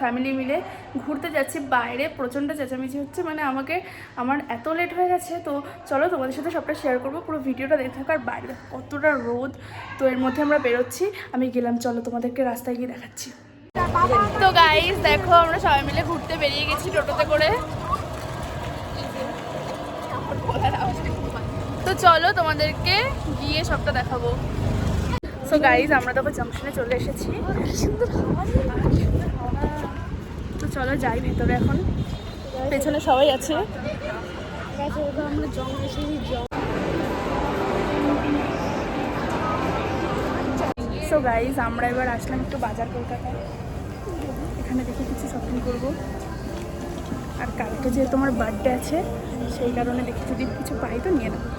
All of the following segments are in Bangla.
ফ্যামিলি মিলে ঘুরতে যাচ্ছি। বাইরে প্রচণ্ড চেঁচামেচি হচ্ছে, মানে আমার এত লেট হয়ে গেছে। তো চলো তোমাদের সাথে সবটা শেয়ার করবো, পুরো ভিডিওটা দেখতে থাকো। আর বাইরে কতটা রোদ, তো এর মধ্যে আমরা বেরোচ্ছি। আমি গেলাম, চলো তোমাদেরকে রাস্তায় গিয়ে দেখাচ্ছি। তো গাইস দেখো, আমরা সবাই মিলে ঘুরতে বেরিয়ে গেছি টোটোতে করে। তো চলো তোমাদেরকে গিয়ে সবটা দেখাবো। সো গাইস আমরা দেখো জাংশনে চলে এসেছি। তো চলো যাই ভেতরে এখন, পেছনে সবাই আছে। সো গাইস আমরা এবার আসলাম একটু বাজার কলকাতায়। এখানে দেখে কিছু শপিং করবো। আর কালকে যেহেতু আমার বার্থডে আছে, সেই কারণে দেখি যদি কিছু পাই তো নিয়ে নেবো।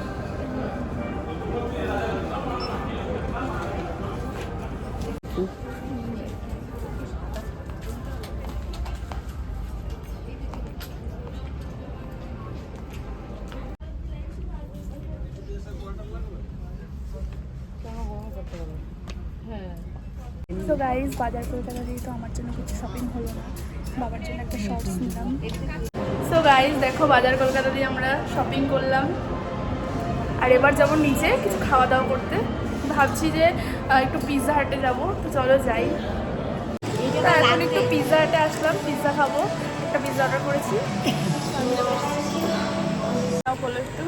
সো গাইস বাজার কলকাতা দিয়ে তো আমার জন্য কিছু শপিং হলো না, বাবার জন্য একটা শর্টস নিলাম। সো গাইস দেখো বাজার কলকাতা দিয়ে আমরা শপিং করলাম। আর এবার যাবো নিচে কিছু খাওয়া দাওয়া করতে। ভাবছি যে একটু পিৎজা হাটে যাবো, তো চলো যাই। এখন একটু পিৎজা হাটে আসলাম, পিৎজা খাবো। একটা পিৎজা অর্ডার করেছি। বলো একটু।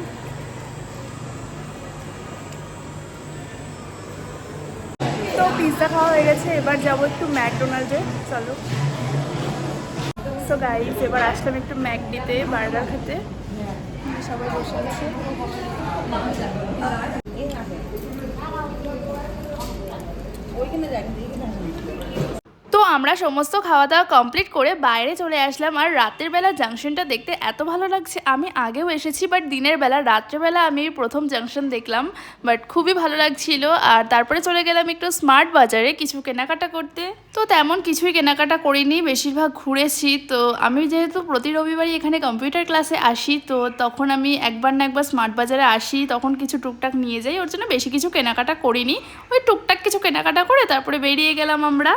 তো পিৎজা খাওয়া হয়ে গেছে, এবার যাবো একটু ম্যাকডোনাল্ডে, চলো। সো গাইস এবার আসলাম একটু ম্যাকডিতে বার্গার খেতে। সবাই বসে আছে। তো আমরা সমস্ত খাওয়া দাওয়া কমপ্লিট করে বাইরে চলে আসলাম। আর রাতের বেলা জাংশনটা দেখতে এত ভালো লাগছে। আমি আগেও এসেছি, বাট দিনের বেলা, রাত্রেবেলা আমি প্রথম জাংশন দেখলাম, বাট খুবই ভালো লাগছিল। আর তারপরে চলে গেলাম একটু স্মার্ট বাজারে কিছু কেনাকাটা করতে। তো তেমন কিছুই কেনাকাটা করিনি, বেশিরভাগ ঘুরেছি। তো আমি যেহেতু প্রতি রবিবারই এখানে কম্পিউটার ক্লাসে আসি, তো তখন আমি একবার না একবার স্মার্ট বাজারে আসি, তখন কিছু টুকটাক নিয়ে যাই। ওর জন্য বেশি কিছু কেনাকাটা করিনি, ওই টুকটাক কিছু কেনাকাটা করে তারপরে বেরিয়ে গেলাম আমরা।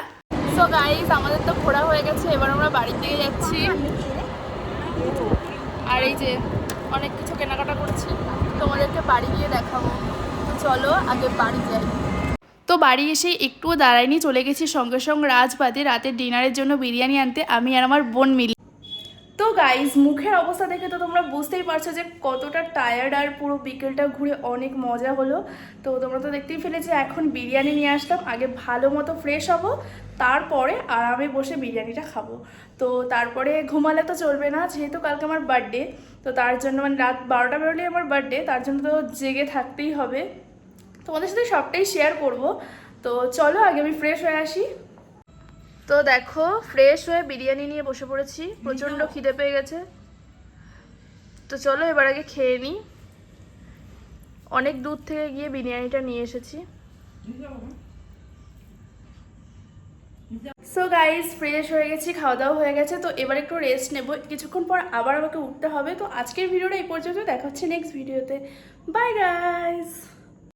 সো গাইস আমাদের তো ঘোরা হয়ে গেছে, এবার আমরা বাড়ির দিকে যাচ্ছি। আর এই যে অনেক কিছু কেনাকাটা করেছি, তোমাদেরকে বাড়ি গিয়ে দেখাবো। তো চলো আগে বাড়ি যাই। তো বাড়ি এসে একটুও দাঁড়াইনি, চলে গেছি সঙ্গে সঙ্গে রাজবাদে রাতের ডিনারের জন্য বিরিয়ানি আনতে, আমি আর আমার বোন মিলে। তো গাইস মুখের অবস্থা দেখে তো তোমরা বুঝতেই পারছো যে কতটা টায়ার্ড। আর পুরো বিকেলটা ঘুরে অনেক মজা হলো। তো তোমরা তো দেখতেই ফেলেছো, এখন বিরিয়ানি নিয়ে আসলাম। আগে ভালো মতো ফ্রেশ হব, তারপরে আরামে বসে বিরিয়ানিটা খাবো। তো তারপরে ঘুমালে তো চলবে না, যেহেতু কালকে আমার বার্থডে। তো তার জন্য মানে রাত 12টা বেরোলেই আমার বার্থডে, তার জন্য তো জেগে থাকতেই হবে। তোমাদের সাথে সবটাই শেয়ার করব। তো চলো আগে আমি ফ্রেশ হয়ে আসি। তো দেখো ফ্রেশ হয়ে বিরিয়ানি নিয়ে বসে পড়েছি, প্রচণ্ড খিদে পেয়ে গেছে। তো চলো এবার আগে খেয়ে নিই। অনেক দূর থেকে গিয়ে বিরিয়ানিটা নিয়ে এসেছি। সো গাইস ফ্রেশ হয়ে গেছি, খাওয়া দাওয়া হয়ে গেছে। তো এবার একটু রেস্ট নেব, কিছুক্ষণ পর আবার আমাকে উঠতে হবে। তো আজকের ভিডিওটা এই পর্যন্ত, দেখা হচ্ছে নেক্সট ভিডিওতে। Bye guys.